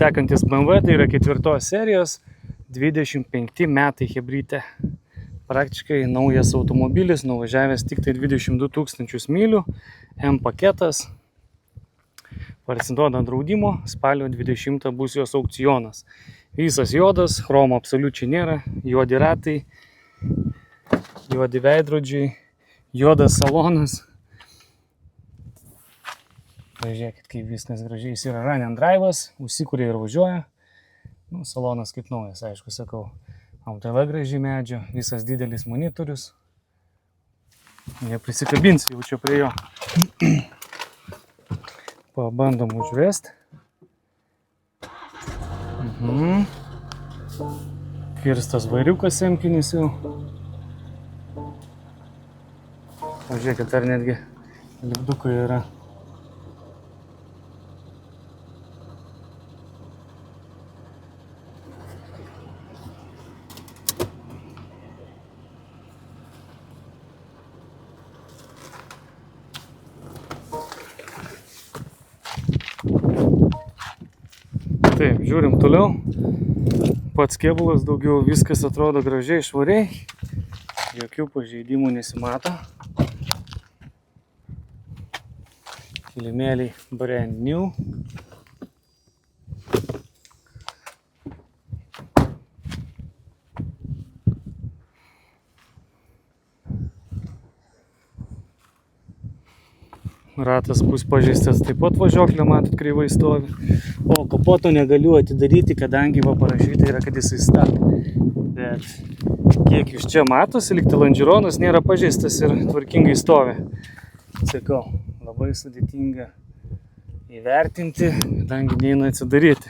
tekantis BMW, tai yra 4 serijos, 25 metai chebrytė. Praktiškai naujas automobilis, nuvažiavęs tik tai 22 000 mylių, M paketas, parsiduoda draudimo, spalio 20 bus jos aukcionas. Visas juodas, chromo absoliučiai nėra, juodi ratai, juodi veidrodžiai, juodas salonas. Pažiūrėkit, kaip viskas gražiai, jis yra run and drive'as, užsikuria ir važiuoja. Salonas kaip naujas, aišku, sakau. AutoV gražiai medžio, visas didelis monitorius. Neprisikabins jau čia prie jo. Pabandom užvesti. Kirstas vairiukas semkinis jau. Pažiūrėkit, dar netgi lipdukai yra. Taip, žiūrim toliau. Pats kėbulas daugiau, viskas atrodo gražiai, švariai. Jokių pažeidimų nesimato. Kilimėliai brand new. Ratas bus pažeistas, taip pat važiuoklė, matot, kreivai stovi. O kapoto negaliu atidaryti, kadangi va parašyta yra, kad jisai stak. Bet kiek iš čia matosi, lyg lonžironas nėra pažeistas ir tvarkingai stovi. Sakau, labai sudėtinga įvertinti, kadangi neina atsidaryti.